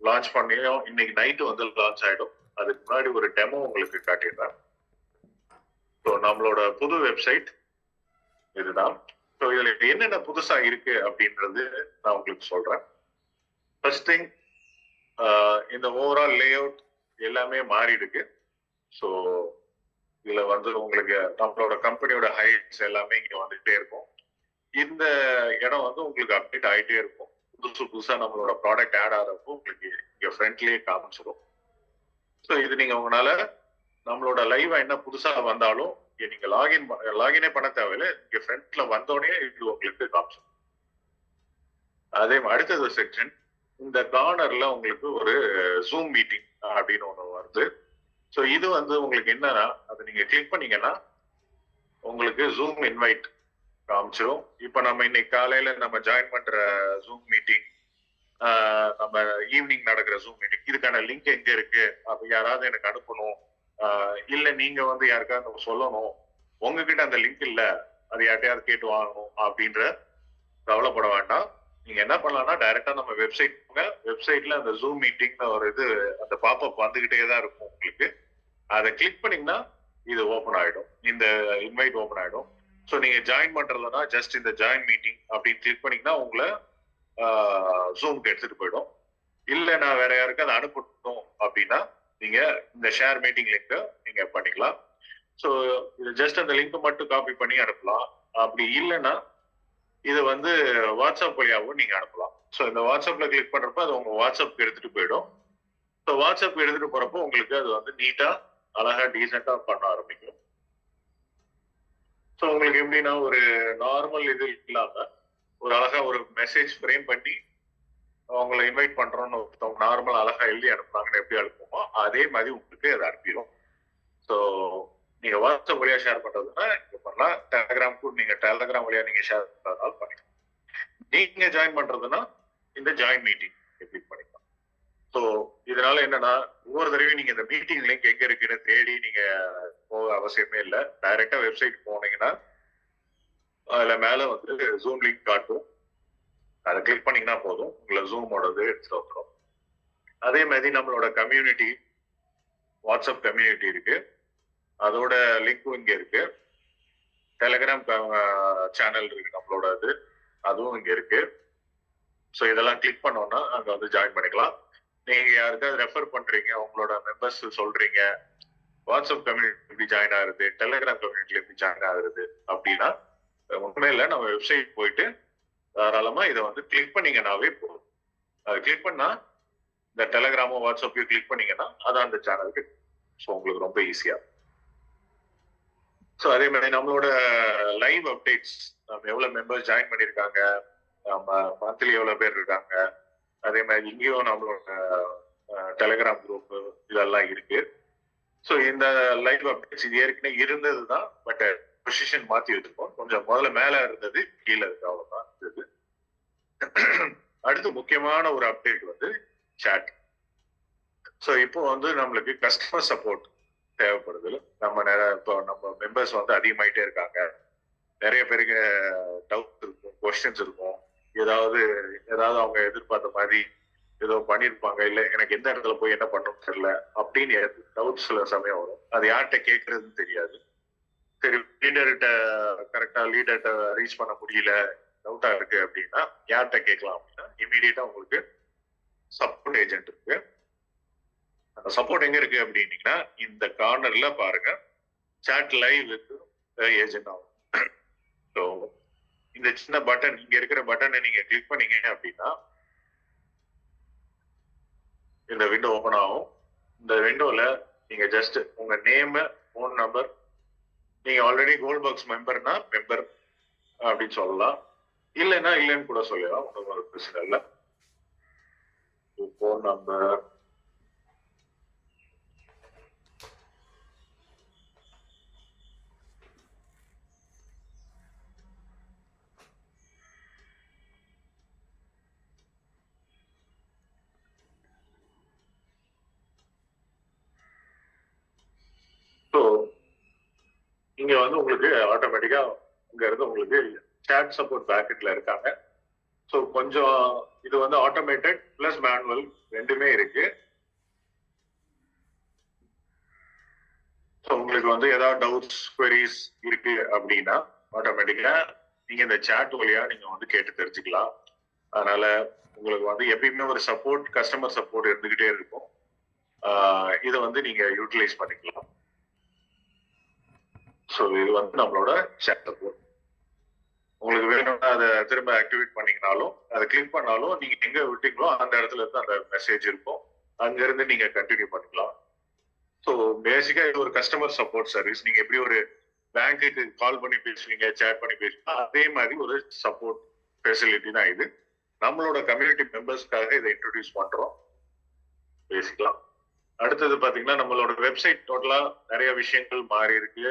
லான்ச் பண்ணியும் இன்னைக்கு நைட்டு வந்து லான்ச் ஆயிடும். அதுக்கு முன்னாடி ஒரு டெமோ உங்களுக்கு காட்டிடுறேன். ஸோ நம்மளோட புது வெப்சைட் இதுதான். ஸோ இதுல என்னென்ன புதுசா இருக்கு அப்படின்றது நான் உங்களுக்கு சொல்றேன். ஃபர்ஸ்ட் திங், இந்த ஓவரால் லே அவுட் எல்லாமே மாறிடுக்கு. ஸோ இதுல வந்து உங்களுக்கு நம்மளோட கம்பெனியோட ஹைட்ஸ் எல்லாமே இங்க வந்துகிட்டே இருக்கும். இந்த இடம் வந்து உங்களுக்கு அப்டேட் ஆகிட்டே இருக்கும். புதுசா நம்மளோட ப்ராடக்ட் ஆட் ஆகிறப்போ உங்களுக்கு இங்க ஃப்ரண்ட்லயே காமிச்சிடும். ஸோ இது நீங்க உங்களால நம்மளோட லைவா என்ன புதுசா வந்தாலும் நீங்க லாகினே பண்ண தேவையில்லை, இங்க ஃப்ரண்ட்ல வந்தோடனே இது உங்களுக்கு காமிச்சிடும். அதே அடுத்தது செக்ஷன், இந்த கார்னர்ல உங்களுக்கு ஒரு ஜூம் மீட்டிங் அப்படின்னு ஒண்ணு வருது. ஸோ இது வந்து உங்களுக்கு என்னன்னா, அதை நீங்க கிளிக் பண்ணீங்கன்னா உங்களுக்கு ஜூம் இன்வைட் காமிச்சிரும். இப்ப நம்ம இன்னைக்கு காலையில நம்ம ஜாயின் பண்ற ஜூம் மீட்டிங், நம்ம ஈவினிங் நடக்கிற ஜூம் மீட்டிங், இதுக்கான லிங்க் எங்க இருக்கு, அப்ப யாராவது எனக்கு அனுப்பணும், இல்ல நீங்க வந்து யாருக்காவது சொல்லணும், உங்ககிட்ட அந்த லிங்க் இல்ல, அது யார்ட்டையாவது கேட்டு வாங்கணும் அப்படின்ற கவலைப்பட வேண்டாம். நீங்க என்ன பண்ணலாம்னா டைரக்டா நம்ம வெப்சைட் போங்க. வெப்சைட்ல அந்த ஜூம் மீட்டிங் ஒரு இது அந்த பாப்அப் வந்துகிட்டே தான் இருக்கும் உங்களுக்கு. அதை கிளிக் பண்ணீங்கன்னா இது ஓபன் ஆயிடும், இந்த இன்வைட் ஓபன் ஆயிடும். ஸோ நீங்க ஜாயின் பண்றதுனா ஜஸ்ட் இந்த ஜாயின் மீட்டிங் அப்படின்னு கிளிக் பண்ணீங்கன்னா உங்களை ஜூம்க்கு எடுத்துட்டு போயிடும். இல்ல நான் வேற யாருக்கு அதை அனுப்பணும் அப்படின்னா நீங்க இந்த ஷேர் மீட்டிங் லிங்க் நீங்க பண்ணிக்கலாம். ஸோ இது ஜஸ்ட் அந்த லிங்க் மட்டும் காப்பி பண்ணி அனுப்பலாம். அப்படி இல்லைன்னா இது வந்து வாட்ஸ்அப் வழியாகவும் நீங்க அனுப்பலாம். ஸோ இந்த வாட்ஸ்அப்ல கிளிக் பண்றப்ப அது உங்க வாட்ஸ்அப்க்கு எடுத்துட்டு போயிடும். ஸோ வாட்ஸ்அப் எடுத்துட்டு போறப்போ உங்களுக்கு அது வந்து நீட்டா அழகா டீசெண்டா பண்ண ஆரம்பிக்கும். ஸோ உங்களுக்கு எப்படின்னா ஒரு நார்மல் இது இல்லாம ஒரு அழகா ஒரு மெசேஜ் ஃப்ரேம் பண்ணி அவங்களை இன்வைட் பண்றோம்னு ஒருத்தவங்க நார்மல் அழகா எழுதி அனுப்புனாங்கன்னு எப்படி அனுப்புமோ அதே மாதிரி உங்களுக்கு அதை அனுப்பிடும். ஸோ நீங்க வாட்ஸ்அப் வழியா ஷேர் பண்றதுன்னா இங்க பண்ணலாம். டெலகிராமுக்கு நீங்க டெலகிராம் வழியா நீங்க ஷேர் பண்றதுனால பண்ணிக்கலாம். நீங்க ஜாயின் பண்றதுன்னா இந்த ஜாயின் மீட்டிங் கிளிக் பண்ணிக்கலாம். ஸோ இதனால என்னன்னா ஒவ்வொரு தடவையும் நீங்க இந்த மீட்டிங் லிங்க் எங்க இருக்குன்னு தேடி நீங்க போக அவசியமே இல்லை. டைரக்டா வெப்சைட் போனீங்கன்னா அதுல மேல வந்து ஜூம் லிங்க் காட்டும். அதை கிளிக் பண்ணீங்கன்னா போதும், உங்களை ஜூமோடது எடுத்துட்டு வந்துடும். அதே மாதிரி நம்மளோட கம்யூனிட்டி, வாட்ஸ்அப் கம்யூனிட்டி இருக்கு, அதோட லிங்க்கும் இங்க இருக்கு. டெலிகிராம் சேனல் இருக்கு நம்மளோட, அதுவும் இங்க இருக்கு. ஸோ இதெல்லாம் கிளிக் பண்ணோம்னா அங்க வந்து ஜாயின் பண்ணிக்கலாம். நீங்க யாருக்காவது ரெஃபர் பண்றீங்க, உங்களோட மெம்பர்ஸ் சொல்றீங்க வாட்ஸ்அப் கம்யூனிட்டி எப்படி ஜாயின் ஆகுது, டெலிகிராம் கம்யூனிட்டில எப்படி ஜாயின் ஆகுது அப்படின்னா உண்மையில நம்ம வெப்சைட் போயிட்டு தாராளமா இதை வந்து கிளிக் பண்ணீங்கன்னாவே போதும். அதை கிளிக் பண்ணா இந்த டெலிகிராமோ வாட்ஸ்அப்பையும் கிளிக் பண்ணீங்கன்னா அதான் அந்த சேனலுக்கு. ஸோ உங்களுக்கு ரொம்ப ஈஸியா. ஸோ அதே மாதிரி நம்மளோட லைவ் அப்டேட்ஸ், நம்ம எவ்வளவு மெம்பர்ஸ் ஜாயின் பண்ணியிருக்காங்க, நம்ம மந்த்லி எவ்வளவு பேர் இருக்காங்க, அதே மாதிரி இங்கேயும் நம்மளோட டெலிகிராம் குரூப் இதெல்லாம் இருக்கு. ஸோ இந்த லைவ் அப்டேட்ஸ் இது ஏற்கனவே இருந்தது தான், பட் பொசிஷன் மாத்தி வச்சிருக்கோம். கொஞ்சம் முதல்ல மேல இருந்தது கீழே இருக்கு, அவ்வளவுதான் இது. அடுத்து முக்கியமான ஒரு அப்டேட் வந்து சாட். ஸோ இப்போ வந்து நம்மளுக்கு கஸ்டமர் சப்போர்ட் தேவைப்படுது. இப்போ நம்ம மெம்பர்ஸ் வந்து அதிகமாயிட்டே இருக்காங்க. நிறைய பேருக்கு டவுட் இருக்கும், கொஸ்டின்ஸ் இருக்கும். ஏதாவது அவங்க எதிர்பார்த்த மாதிரி ஏதோ பண்ணிருப்பாங்க, இல்ல எனக்கு எந்த இடத்துல போய் என்ன பண்ணணும்னு தெரியல அப்படின்னு டவுட் சில சமயம் வரும். அது யார்கிட்ட கேட்கறதுன்னு தெரியாது. சரி, லீடர்கிட்ட கரெக்டா லீடர்கிட்ட ரீச் பண்ண முடியல, டவுட்டா இருக்கு அப்படின்னா யார்கிட்ட கேட்கலாம் அப்படின்னா இமீடியட்டா உங்களுக்கு சப்போர்ட் ஏஜென்ட் இருக்கு. அந்த சப்போர்ட் எங்க இருக்கு அப்படின்னீங்கன்னா இந்த கார்னர்ல பாருங்க, சாட் லைவ் வித் ஏஜென்ட் ஆகும். ஸோ இந்த சின்ன பட்டன், இங்க இருக்கிற பட்டனை நீங்க கிளிக் பண்ணீங்க அப்படின்னா இந்த விண்டோ ஓபன் ஆகும். இந்த விண்டோல நீங்க ஜஸ்ட் உங்க நேம், போன் நம்பர், நீங்க ஆல்ரெடி கோல்ட் பாக்ஸ் மெம்பர்னா மெம்பர் அப்படின்னு சொல்லலாம், இல்லைன்னா இல்லைன்னு கூட சொல்லலாம், ஒன்றும் ஒரு பிரச்சனை இல்லை. போன் நம்பர், இங்க வந்து உங்களுக்கு ஆட்டோமேட்டிக்கா இங்க இருந்து உங்களுக்கு சாட் சப்போர்ட் பேக்கெட்ல இருக்காங்க. ஸோ கொஞ்சம் இது வந்து ஆட்டோமேட்டட் பிளஸ் மேனுவல் ரெண்டுமே இருக்கு. ஸோ உங்களுக்கு வந்து ஏதாவது டவுட்ஸ், குவரிஸ் இருக்கு அப்படின்னா ஆட்டோமேட்டிக்கா நீங்க இந்த சாட் வழியா நீங்க வந்து கேட்டு தெரிஞ்சுக்கலாம். அதனால உங்களுக்கு வந்து எப்பயுமே ஒரு சப்போர்ட், கஸ்டமர் சப்போர்ட் இருந்துகிட்டே இருக்கும். இதை வந்து நீங்க யூட்டிலைஸ் பண்ணிக்கலாம். ஸோ இது வந்து நம்மளோட சாட் சப்போர்ட். உங்களுக்கு வேணும்னா அதை திரும்ப ஆக்டிவேட் பண்ணீங்கனாலும், அதை கிளிக் பண்ணாலும் நீங்க எங்க விட்டீங்களோ அந்த இடத்துல இருந்து அந்த மெசேஜ் இருக்கும், அங்க இருந்து நீங்க கண்டினியூ பண்ணிக்கலாம். ஸோ பேசிக்கா இது ஒரு கஸ்டமர் சப்போர்ட் சர்வீஸ். நீங்க எப்படி ஒரு பேங்க்குக்கு கால் பண்ணி பேசுவீங்க, சேட் பண்ணி பேசுவீங்க, அதே மாதிரி ஒரு சப்போர்ட் ஃபெசிலிட்டி தான் இது. நம்மளோட கம்யூனிட்டி மெம்பர்ஸ்க்காக இதை இன்ட்ரோடியூஸ் பண்றோம் பேசிக்கலா. அடுத்தது பாத்தீங்கன்னா நம்மளோட வெப்சைட் டோட்டலா நிறைய விஷயங்கள் மாறி இருக்கு.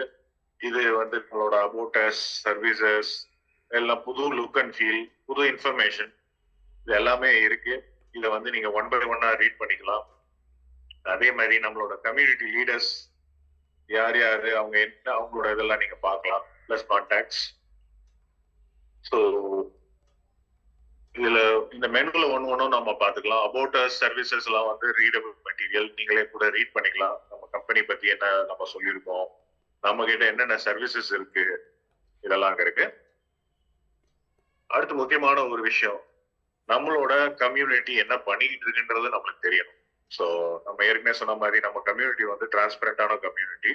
இது வந்து நம்மளோட அபவுட் அஸ், சர்வீசஸ், எல்லாம் புது லுக் அண்ட் ஃபீல், புது இன்ஃபர்மேஷன், இது எல்லாமே இருக்கு. இதை வந்து நீங்க 1 by 1 ரீட் பண்ணிக்கலாம். அதே மாதிரி நம்மளோட கம்யூனிட்டி லீடர்ஸ் யார் யாரு, அவங்க என்ன, அவங்களோட இதெல்லாம் நீங்க பார்க்கலாம். Plus contacts. ஸோ இதுல இந்த மெனுல ஒன்னும் நம்ம பார்த்துக்கலாம். அபவுட் சர்வீசஸ் எல்லாம் வந்து ரீடபிள் மெட்டீரியல், நீங்களே கூட ரீட் பண்ணிக்கலாம். நம்ம கம்பெனி பத்தி என்ன நம்ம சொல்லியிருக்கோம், நம்ம கிட்ட என்னென்ன சர்வீசஸ் இருக்கு, இதெல்லாம் அங்க இருக்கு. அடுத்து முக்கியமான ஒரு விஷயம், நம்மளோட கம்யூனிட்டி என்ன பண்ணிக்கிட்டு இருக்குன்றது நம்மளுக்கு தெரியணும். ஸோ நம்ம ஏற்கனவே சொன்ன மாதிரி நம்ம கம்யூனிட்டி வந்து டிரான்ஸ்பரண்டான கம்யூனிட்டி.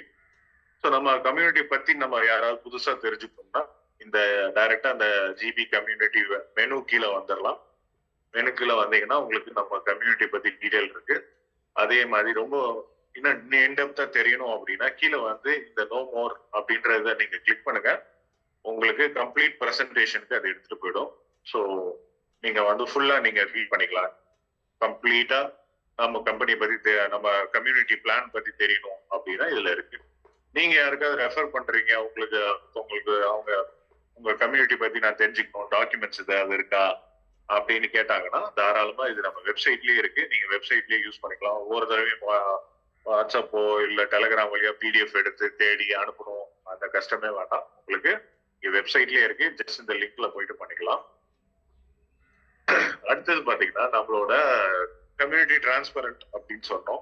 ஸோ நம்ம கம்யூனிட்டி பத்தி நம்ம யாராவது புதுசா தெரிஞ்சுக்கணும்னா இந்த டைரக்டா அந்த ஜிபி கம்யூனிட்டி மெனு கீழே வந்துடலாம். மெனு கீழே வந்தீங்கன்னா உங்களுக்கு நம்ம கம்யூனிட்டி பத்தி டீடைல் இருக்கு. அதே மாதிரி ரொம்ப இன்னும் இன்டெப்தா தெரியணும் அப்படின்னா கீழே வந்து இந்த நோ மோர் அப்படின்றத நீங்க கிளிக் பண்ணுங்க. உங்களுக்கு கம்ப்ளீட் ப்ரெசன்டேஷனுக்கு அது எடுத்துட்டு போயிடும். ஸோ நீங்க வந்து ஃபுல்லா நீங்க ரீட் பண்ணிக்கலாம். கம்ப்ளீட்டா நம்ம கம்பெனி பத்தி, நம்ம கம்யூனிட்டி பிளான் பத்தி தெரியணும் அப்படின்னா இதுல இருக்கு. நீங்க யாருக்காவது ரெஃபர் பண்றீங்க, உங்களுக்கு அவங்க உங்க கம்யூனிட்டி பத்தி நான் தெரிஞ்சுக்கணும், டாக்குமெண்ட்ஸ் ஏதாவது இருக்கா அப்படின்னு கேட்டாங்கன்னா தாராளமா இது நம்ம வெப்சைட்லயே இருக்கு. நீங்க வெப்சைட்லயே யூஸ் பண்ணிக்கலாம். ஒவ்வொரு தடவையும் வாட்ஸ்அப்போ இல்ல டெலிகிராம் வழியா பிடிஎஃப் எடுத்து தேடி அனுப்பணும், அந்த கஷ்டமே வேண்டாம். உங்களுக்கு இங்க வெப்சைட்லயே இருக்கு. ஜஸ்ட் இந்த லிங்க்ல போயிட்டு பண்ணிக்கலாம். அடுத்தது பாத்தீங்கன்னா நம்மளோட கம்யூனிட்டி டிரான்ஸ்பரண்ட் அப்படின்னு சொன்னோம்.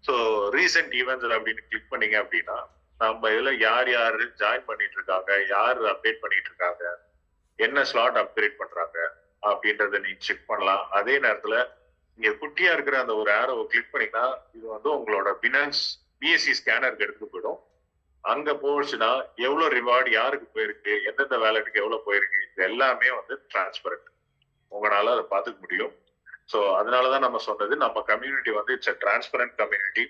ஸோ ரீசெண்ட் ஈவெண்ட்ஸ் அப்படின்னு கிளிக் பண்ணீங்க அப்படின்னா நம்ம இதுல யார் யாரு ஜாயின் பண்ணிட்டு இருக்காங்க, யார் அப்டேட் பண்ணிட்டு இருக்காங்க, என்ன ஸ்லாட் அப்கிரேட் பண்றாங்க அப்படின்றத நீங்க செக் பண்ணலாம். அதே நேரத்துல இங்க குட்டியா இருக்கிற அந்த ஒரு ஆரோவை கிளிக் பண்ணீங்கன்னா இது வந்து உங்களோட பினான்ஸ் பிஎஸ்சி ஸ்கேனருக்கு எடுத்துட்டு போயிடும். அங்க போச்சுன்னா எவ்வளவு ரிவார்டு யாருக்கு போயிருக்கு, எந்தெந்த வேலட்டுக்கு எவ்வளவு போயிருக்கு, இது எல்லாமே வந்து டிரான்ஸ்பரண்ட், உங்களால அதை பார்த்துக்க முடியும். ஸோ அதனாலதான் நம்ம சொன்னது நம்ம கம்யூனிட்டி வந்து இட்ஸ் அ டிரான்ஸ்பரண்ட் கம்யூனிட்டி.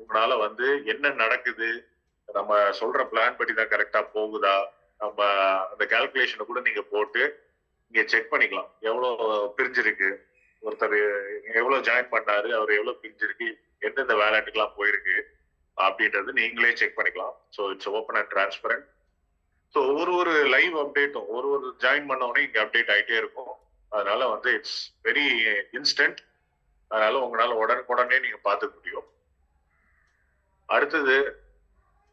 உங்களால வந்து என்ன நடக்குது, நம்ம சொல்ற பிளான் படி தான் கரெக்டா போகுதா, நம்ம அந்த கால்குலேஷனை கூட நீங்க போட்டு இங்க செக் பண்ணிக்கலாம். எவ்வளவு பிரிஞ்சிருக்கு, ஒருத்தர் எவ்வளவு ஜாயின் பண்ணாரு, அவர் எவ்வளவு பிரிஞ்சிருக்கு, எந்தெந்த வேலட்டுக்கெல்லாம் போயிருக்கு அப்படின்றது நீங்களே செக் பண்ணிக்கலாம். So it's open and transparent. So ஒரு லைவ் அப்டேட்டும் ஒரு ஜாயின் பண்ணவொடனே இங்க அப்டேட் ஆகிட்டே இருக்கும். அதனால வந்து இட்ஸ் வெரி இன்ஸ்டன்ட். அதனால உங்களால உடனே நீங்க பார்த்துக்க முடியும். அடுத்தது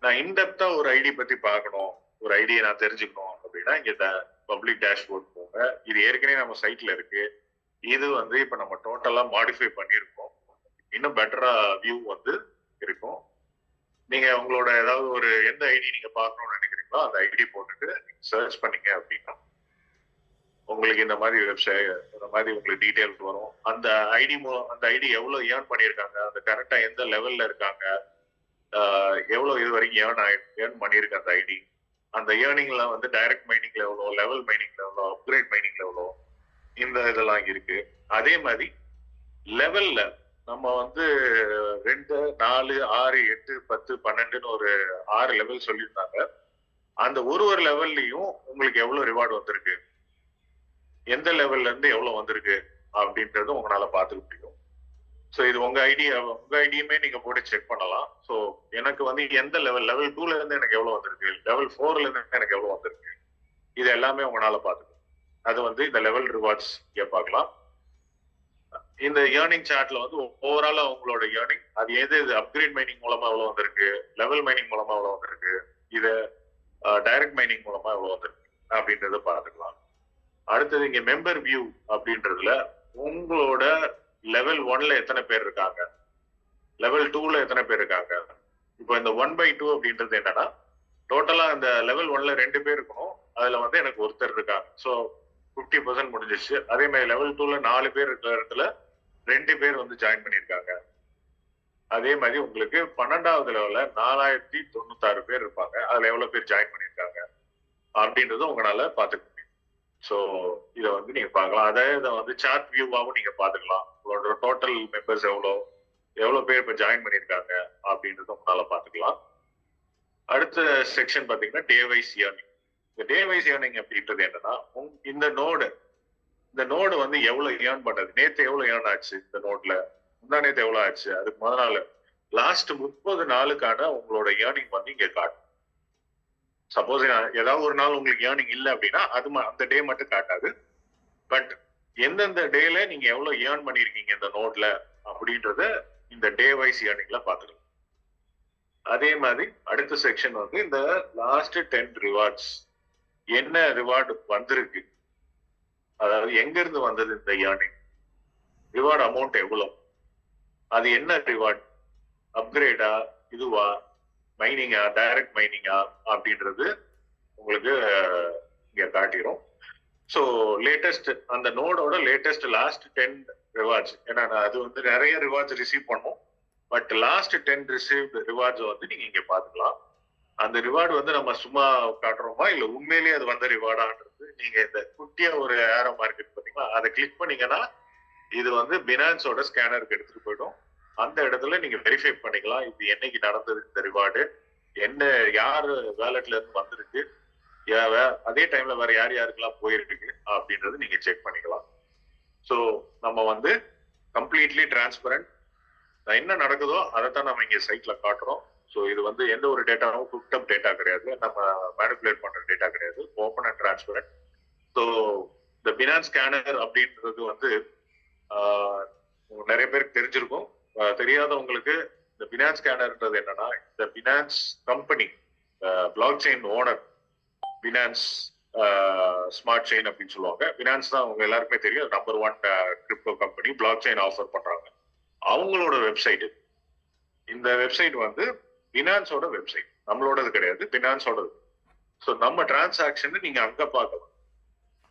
நான் இன்டெப்தா ஒரு ஐடி பத்தி பார்க்கணும், ஒரு ஐடியை நான் தெரிஞ்சுக்கணும் அப்படின்னா இங்க பப்ளிக் டேஷ்போர்ட் போங்க. இது ஏற்கனவே நம்ம சைட்ல இருக்கு. இது வந்து இப்ப நம்ம டோட்டலா மாடிஃபை பண்ணியிருக்கோம். இன்னும் பெட்டரா வியூ வந்து இருக்கும். நீங்க உங்களோட ஏதாவது ஒரு எந்த ஐடி நீங்க பார்க்கணும்னு நினைக்கிறீங்களோ அந்த ஐடி போட்டுட்டு சர்ச் பண்ணீங்க அப்படின்னா உங்களுக்கு இந்த மாதிரி வெப்சைட், இந்த மாதிரி உங்களுக்கு டீடைல் வரும். அந்த ஐடி எவ்வளவு ஏர்ன் பண்ணியிருக்காங்க, அந்த கரெக்டா எந்த லெவல்ல இருக்காங்க, எவ்வளவு இது வரைக்கும் ஏர்ன் பண்ணியிருக்கு அந்த ஐடி, அந்த ஏர்னிங்ல வந்து டைரக்ட் மைனிங்ல எவ்வளோ, லெவல் மைனிங்ல எவ்வளோ, அப்கிரேட் மைனிங்ல எவ்வளோ, இந்த இதெல்லாம் இருக்கு. அதே மாதிரி லெவல்ல நம்ம வந்து 2, 4, 6, 8, 10, 12 ஒரு 6 லெவல் சொல்லியிருந்தாங்க. அந்த ஒரு லெவல்லையும் உங்களுக்கு எவ்வளவு ரிவார்டு வந்திருக்கு, எந்த லெவல்ல இருந்து எவ்வளவு வந்திருக்கு அப்படின்றது உங்களால பார்த்துக்க முடியும். ஸோ இது உங்க ஐடியுமே நீங்க போட்டு செக் பண்ணலாம். ஸோ எனக்கு வந்து எந்த லெவல் 2ல இருந்து எனக்கு எவ்வளவு வந்திருக்கு, லெவல் 4ல இருந்து எனக்கு எவ்வளவு வந்திருக்கு, இது எல்லாமே உங்களால பார்த்துக்கணும். அது வந்து இந்த லெவல் ரிவார்ட்ஸ் இங்க பார்க்கலாம். இந்த ஏர்னிங் சார்ட்ல வந்து ஓவராலா உங்களோட ஏர்னிங் அது எது அப்கிரேட் மைனிங் மூலமா எவ்வளவு வந்திருக்கு, லெவல் மைனிங் மூலமா எவ்வளவு வந்திருக்கு, இது டைரக்ட் மைனிங் மூலமா எவ்வளவு வந்திருக்கு அப்படின்றத பார்த்துக்கலாம். அடுத்தது இங்க மெம்பர் வியூ அப்படின்றதுல உங்களோட லெவல் 1ல எத்தனை பேர் இருக்காங்க, லெவல் 2ல எத்தனை பேர் இருக்காங்க. இப்போ இந்த 1/2 அப்படின்றது என்னன்னா டோட்டலா அந்த லெவல் 1ல 2 பேர் இருக்கணும், அதுல வந்து எனக்கு ஒருத்தர் இருக்காங்க. ஸோ 50% முடிஞ்சிச்சு. அதே மாதிரி லெவல் 2ல 4 பேர் இருக்கிற இடத்துல 2 பேர் வந்து ஜாயின் பண்ணியிருக்காங்க. அதே மாதிரி உங்களுக்கு 12வது லெவல்ல 4096 பேர் இருப்பாங்க, அதுல எவ்வளவு பேர் ஜாயின் பண்ணியிருக்காங்க அப்படின்றது உங்களால பார்த்துக்க முடியும். ஸோ இதை வந்து நீங்க பார்க்கலாம். அதே இதை வந்து சார்ட் வியூவாகவும் நீங்க பார்த்துக்கலாம். உங்களோட டோட்டல் மெம்பர்ஸ் எவ்வளவு பேர் இப்ப ஜாயின் பண்ணியிருக்காங்க அப்படின்றத உங்களால பார்த்துக்கலாம். அடுத்த செக்ஷன் பாத்தீங்கன்னா டே வைஸ் ஏர்னிங். இந்த டே வைஸ் ஏர்னிங் அப்படின்றது என்னன்னா இந்த நோடு வந்து எவ்வளவு ஏர்ன் பண்ணது, நேத்து எவ்வளவு ஏர்ன் ஆச்சு, இந்த நோட்ல முந்தா நேத்து எவ்வளவு ஆச்சு, அதுக்கு முதல் நாள் லாஸ்ட் 30 நாளுக்கான உங்களோட ஏர்னிங் வந்து இங்க காட்டும். சப்போஸ் ஏதாவது ஒரு நாள் உங்களுக்கு ஏர்னிங் இல்லை அப்படின்னா அது அந்த டே மட்டும் காட்டாது. பட் எந்தெந்த டேல நீங்க எவ்வளவு ஏர்ன் பண்ணிருக்கீங்க இந்த நோட்ல அப்படின்றத இந்த டே வைஸ் ஏர்னிங்ல பாத்துக்கலாம். அதே மாதிரி அடுத்த செக்ஷன் வந்து இந்த லாஸ்ட் 10 ரிவார்ட்ஸ், என்ன ரிவார்டு வந்திருக்கு, அதாவது எங்க இருந்து வந்தது இந்த ஏர்னிங், ரிவார்டு அமௌண்ட் எவ்வளவு, அது என்ன ரிவார்ட், அப்கிரேடா, இதுவா, மைனிங்கா, டைரக்ட் மைனிங்கா அப்படின்றது உங்களுக்கு இங்க காட்டிடும். ஸோ லேட்டஸ்ட் அந்த நோடோட லேட்டஸ்ட் லாஸ்ட் 10 ரிவார்ட்ஸ், ஏன்னா அது வந்து நிறைய ரிவார்ட்ஸ் ரிசீவ் பண்ணும், பட் லாஸ்ட் 10 ரிசீவ்ட் ரிவார்ட்ஸ் வந்து நீங்க இங்க பாத்துக்கலாம். அந்த ரிவார்டு வந்து நம்ம சும்மா காட்டுறோமா இல்ல உண்மையிலேயே அது வந்த ரிவார்டான்றது நீங்க இந்த குட்டியா ஒரு ஏரோ மார்க்கெட் பாத்தீங்களா, அதை கிளிக் பண்ணீங்கன்னா இது வந்து பினான்ஸோட ஸ்கேனருக்கு எடுத்துட்டு போயிடும். அந்த இடத்துல நீங்க வெரிஃபை பண்ணிக்கலாம் இது என்னைக்கு நடந்தது, இந்த ரிவார்டு என்ன, யாரு வேலட்ல இருந்து வந்திருக்கு, அதே டைம்ல வேற யார் யாருக்கெல்லாம் போயிருக்கு அப்படின்றது நீங்க செக் பண்ணிக்கலாம். ஸோ நம்ம வந்து கம்ப்ளீட்லி டிரான்ஸ்பரண்ட், என்ன நடக்குதோ அதைத்தான் நம்ம இங்க சைட்ல காட்டுறோம். ஸோ இது வந்து எந்த ஒரு டேட்டாவும் குக்ட் அப் டேட்டா கிடையாது, நம்ம மேனிபுலேட் பண்ற டேட்டா கிடையாது, ஓப்பன் அண்ட் டிரான்ஸ்பரண்ட். ஸோ இந்த பினான்ஸ் ஸ்கேனர் அப்படின்றது வந்து நிறைய பேருக்கு தெரிஞ்சிருக்கும். தெரியாதவங்களுக்கு இந்த பினான்ஸ் ஸ்கேனர்ன்றது என்னன்னா, இந்த finance company block chain owner finance smart chain அப்படின்னு சொல்லுவாங்க. பினான்ஸ் தான் அவங்க எல்லாருக்குமே தெரியும், number 1 crypto company, block chain offer பண்றாங்க. அவங்களோட வெப்சைட், இந்த வெப்சைட் வந்து பினான்ஸோட வெப்சைட், நம்மளோடது கிடையாது, பினான்ஸோடது. ஸோ நம்ம டிரான்சாக்ஷன் நீங்க அங்க பார்க்கலாம்.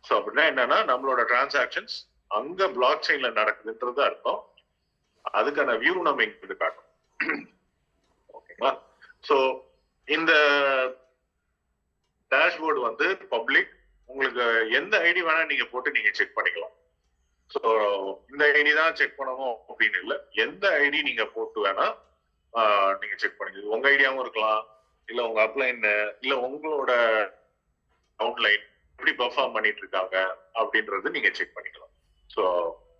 ஸோ அப்படின்னா என்னன்னா, நம்மளோட டிரான்சாக்ஷன்ஸ் அங்க பிளாக் செயின்ல நடக்குதுன்றது அர்த்தம். அதுக்கான வியூ நம்ம இங்க காட்டும். ஓகேங்களா? ஸோ இந்த டேஷ்போர்டு வந்து பப்ளிக், உங்களுக்கு எந்த ஐடி வேணா நீங்க போட்டு நீங்க செக் பண்ணிக்கலாம். ஸோ இந்த ஐடி தான் செக் பண்ணணும் அப்படின்னு இல்லை, எந்த ஐடி நீங்க போட்டு வேணா நீங்க செக் பண்ணிக்கலாம். உங்க ஐடியாவும் இருக்கலாம், இல்ல உங்க அப்லைன், இல்ல உங்களோட அவுட்லைன் எப்படி பெர்ஃபார்ம் பண்ணிட்டு இருக்காங்க அப்படின்றது நீங்க செக் பண்ணிக்கலாம். ஸோ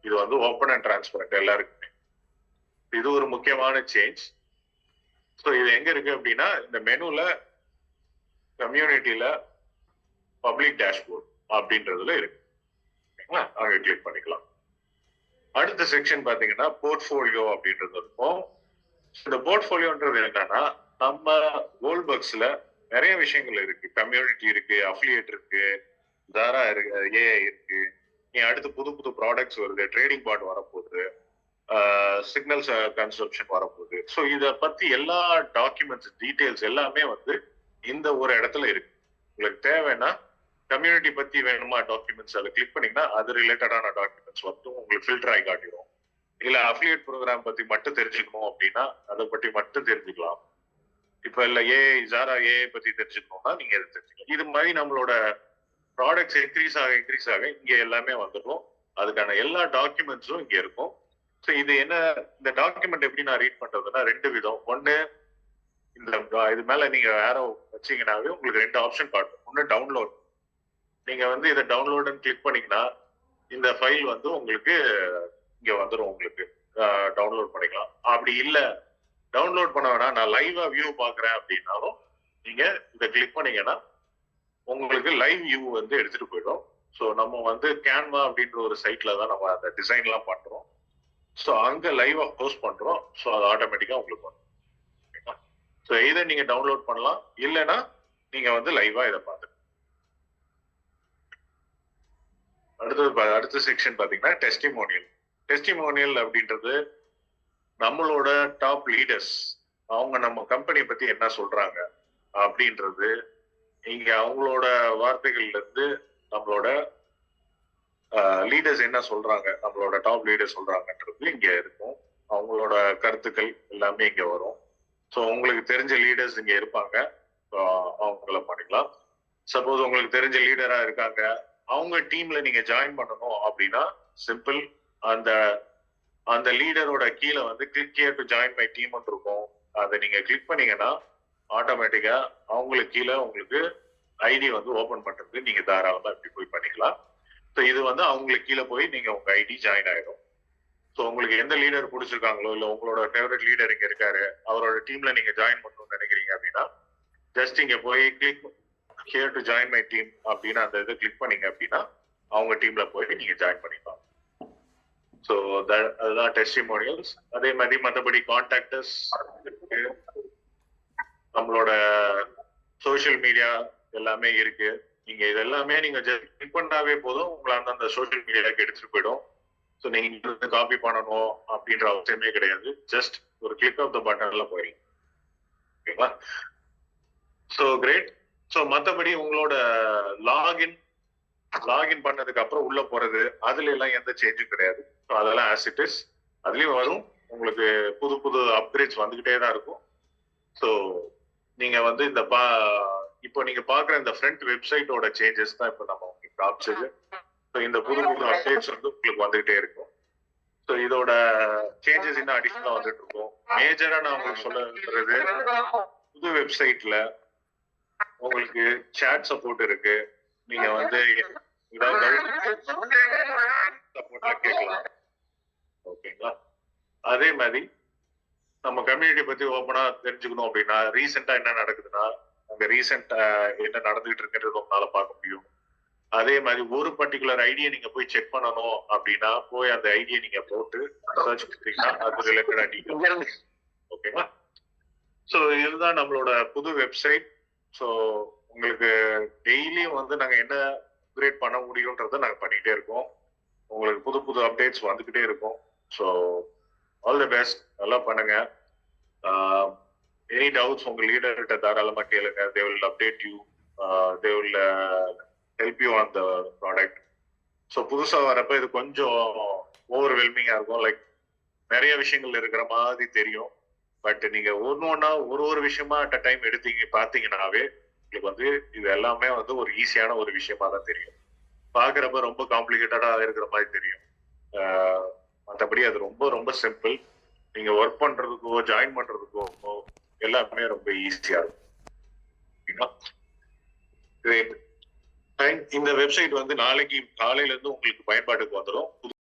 இது வந்து ஓப்பன் அண்ட் டிரான்ஸ்பரண்ட் எல்லாருக்குமே. இது ஒரு முக்கியமான சேஞ்ச். ஸோ இது எங்க இருக்கு அப்படின்னா, இந்த மெனுல கம்யூனிட்டியில பப்ளிக் டேஷ்போர்ட் அப்படின்றதுல இருக்கு. அங்க கிளிக் பண்ணிக்கலாம். அடுத்த செக்ஷன் பாத்தீங்கன்னா போர்ட்ஃபோலியோ அப்படின்றது இருக்கும். இந்த போர்ட்ஃபோலியோன்றது என்னன்னா, நம்ம கோல்ட்பக்ஸ்ல நிறைய விஷயங்கள் இருக்கு, கம்யூனிட்டி இருக்கு, அஃபிலியேட் இருக்கு, தாரா இருக்கு, ஏஐ இருக்கு, அடுத்து புது புது ப்ராடக்ட்ஸ் வருது, ட்ரேடிங் பாட் வரப்போகுது, சிக்னல்ஸ் கன்சப்ஷன் வரப்போகுது. ஸோ இதை பத்தி எல்லா டாக்குமெண்ட்ஸ் டீடைல்ஸ் எல்லாமே வந்து இந்த ஒரு இடத்துல இருக்கு. உங்களுக்கு தேவைன்னா கம்யூனிட்டி பத்தி வேணுமா டாக்குமெண்ட்ஸ், அதை கிளிக் பண்ணீங்கன்னா அது ரிலேட்டடான டாக்குமெண்ட்ஸ் மட்டும் உங்களுக்கு ஃபில்டர் ஆகி காட்டிடும். இல்ல அஃபிலியேட் ப்ரோக்ராம் பத்தி மட்டும் தெரிஞ்சுக்கணும் அப்படின்னா அதை பற்றி மட்டும் தெரிஞ்சுக்கலாம். இப்ப இல்ல ஏஐ, ஜாரா ஏஐ பத்தி தெரிஞ்சுக்கணும்னா நீங்க எது தெரிஞ்சுக்கலாம். இது மாதிரி நம்மளோட ப்ராடக்ட்ஸ் இன்க்ரீஸ் ஆக இங்க எல்லாமே வந்துடும். அதுக்கான எல்லா டாக்குமெண்ட்ஸும் இங்க இருக்கும். ஸோ இது என்ன, இந்த டாக்குமெண்ட் எப்படி நான் ரீட் பண்றதுன்னா 2 விதம். ஒண்ணு, இந்த இது மேல நீங்க வேற வச்சீங்கன்னாவே உங்களுக்கு 2 ஆப்ஷன் காட்டும். ஒண்ணு டவுன்லோட், நீங்க வந்து இதை டவுன்லோடுன்னு கிளிக் பண்ணீங்கன்னா இந்த ஃபைல் வந்து உங்களுக்கு இங்க வந்துடும், உங்களுக்கு டவுன்லோட் பண்ணிக்கலாம். அப்படி இல்ல டவுன்லோட் பண்ண வேணா, நான் லைவா வியூ பாக்குறேன் அப்படின்னாலும் நீங்க இதை கிளிக் பண்ணீங்கன்னா உங்களுக்கு லைவ் வியூ வந்து எடுத்துட்டு போயிடும். ஸோ நம்ம வந்து கேன்வா அப்படின்ற ஒரு சைட்ல தான் நம்ம அந்த டிசைன் எல்லாம் பண்றோம். ஸோ அங்க லைவா போஸ்ட் பண்றோம். ஸோ அது ஆட்டோமேட்டிக்கா உங்களுக்கு வரும். ஸோ இதை நீங்க டவுன்லோட் பண்ணலாம், இல்லைன்னா நீங்க வந்து லைவா இதை பார்த்து. அடுத்த செக்ஷன் பாத்தீங்கன்னா டெஸ்டிமோனியல். டெஸ்டிமோனியல் அப்படின்றது நம்மளோட டாப் லீடர்ஸ், அவங்க நம்ம கம்பெனி பத்தி என்ன சொல்றாங்க அப்படின்றது இங்க அவங்களோட வார்த்தைகள்ல இருந்து நம்மளோட லீடர்ஸ் என்ன சொல்றாங்க, நம்மளோட டாப் லீடர்ஸ் சொல்றாங்கன்றது இங்க இருக்கும். அவங்களோட கருத்துக்கள் எல்லாமே இங்க வரும். ஸோ உங்களுக்கு தெரிஞ்ச லீடர்ஸ் இங்க இருப்பாங்க, அவங்கள பண்ணிக்கலாம். சப்போஸ் உங்களுக்கு தெரிஞ்ச லீடரா இருக்காங்க, அவங்க டீம்ல நீங்க ஜாயின் பண்ணணும் அப்படின்னா சிம்பிள், அந்த அந்த லீடரோட கீழே வந்து click here to join my team இருக்கும். அதை நீங்க கிளிக் பண்ணீங்கன்னா ஆட்டோமேட்டிக்கா அவங்களுக்கு கீழே உங்களுக்கு ஐடி வந்து ஓபன் பண்றது நீங்க தாராளமா இப்படி போய் பண்ணிக்கலாம். ஸோ இது வந்து அவங்களுக்கு கீழே போய் நீங்க உங்க ஐடி ஜாயின் ஆயிடும். ஸோ உங்களுக்கு எந்த லீடர் பிடிச்சிருக்காங்களோ, இல்ல உங்களோட ஃபேவரட் லீடர் இங்க இருக்காரு, அவரோட டீம்ல நீங்க ஜாயின் பண்ணணும்னு நினைக்கிறீங்க அப்படின்னா ஜஸ்ட் இங்க போய் here to join my team அப்படின்னு அந்த இதை கிளிக் பண்ணீங்க அப்படின்னா அவங்க டீம்ல போய் நீங்க ஜாயின் பண்ணிக்கலாம். ஸோ அதுதான் டெஸ்டிமோனியல்ஸ். அதே மாதிரி மற்றபடி கான்டாக்டர்ஸ், நம்மளோட சோசியல் மீடியா எல்லாமே இருக்கு. நீங்க இது எல்லாமே நீங்க கிளிக் பண்ணாவே போதும், உங்களை அந்த சோசியல் மீடியாவுக்கு எடுத்துட்டு போயிடும். ஸோ நீங்க காப்பி பண்ணணும் அப்படின்ற அவசியமே கிடையாது. ஜஸ்ட் ஒரு கிளிக் ஆஃப் த பட்டன்ல போறீங்க. ஓகேங்களா? So great. ஸோ மற்றபடி உங்களோட லாகின் பண்ணதுக்கு அப்புறம் உள்ள போறது அதுல எல்லாம் எந்த சேஞ்சும் கிடையாது. ஸோ அதெல்லாம் ஆஸ் இட் இஸ். அதுலயும் வரும், உங்களுக்கு புது புது அப்கிரேட்ஸ் வந்துகிட்டே தான் இருக்கும். ஸோ நீங்க வந்து இந்த இப்போ நீங்க பாக்குற இந்த ஃப்ரண்ட் வெப்சைட்டோட சேஞ்சஸ் தான் இப்போ நம்ம உங்களுக்கு காமிச்சது. ஸோ இந்த புது புது அப்டேட்ஸ் வந்து உங்களுக்கு வந்துகிட்டே இருக்கும். ஸோ இதோட சேஞ்சஸ் இன்னும் அடிஷனலா வந்துட்டு இருக்கும். மேஜரா நான் உங்களுக்கு சொல்றது, புது வெப்சைட்ல உங்களுக்கு சேட் சப்போர்ட் இருக்கு. நீங்க வந்து சப்போர்ட்ல கேட்கலாம். ஓகேங்களா? அதே மாதிரி நம்ம கம்யூனிட்டி பத்தி ஓப்பனா தெரிஞ்சுக்கணும் அப்படின்னா, ரீசெண்டா என்ன நடக்குதுன்னா அங்க ரீசெண்டா என்ன நடந்துகிட்டு இருக்குன்றது உங்களால பார்க்க முடியும். அதே மாதிரி ஒரு பர்டிகுலர் ஐடியை நீங்க போய் செக் பண்ணணும் அப்படின்னா போய் அந்த ஐடியை நீங்க போட்டு சர்ச் பண்ணீங்கன்னா அது ரிலேட்டடா நீங்க. ஓகேங்களா? ஸோ இதுதான் நம்மளோட புது வெப்சைட். ஸோ உங்களுக்கு டெய்லியும் வந்து நாங்க என்ன அப்கிரேட் பண்ண முடியும்ன்றத நாங்க பண்ணிட்டே இருக்கோம். உங்களுக்கு புது புது அப்டேட்ஸ் வந்துகிட்டே இருக்கும். ஸோ ஆல் தி பெஸ்ட், நல்லா பண்ணுங்க. எனி டவுட்ஸ் உங்க லீடர்கிட்ட தாராளமா கேளுங்க. They will update you, they will help you on the product. So புதுசா வரப்ப இது கொஞ்சம் ஓவர்வெல்மிங்கா இருக்கும். லைக் நிறைய விஷயங்கள் இருக்கிற மாதிரி தெரியும். பட் நீங்க ஒன்னொன்னா ஒரு விஷயமா அட் அ டைம் எடுத்தீங்க பாத்தீங்கன்னாவே உங்களுக்கு வந்து இது எல்லாமே வந்து ஒரு ஈஸியான ஒரு விஷயமா தான் தெரியும். பாக்குறப்ப ரொம்ப காம்ப்ளிகேட்டடா இருக்கிற மாதிரி தெரியும். மற்றபடி அது ரொம்ப ரொம்ப சிம்பிள். நீங்க ஒர்க் பண்றதுக்கோ ஜாயின் பண்றதுக்கோ எல்லாமே ரொம்ப ஈஸியா இருக்கும். இந்த வெப்சைட் வந்து நாளைக்கு காலையில இருந்து உங்களுக்கு பயன்பாட்டுக்கு வந்துடும்.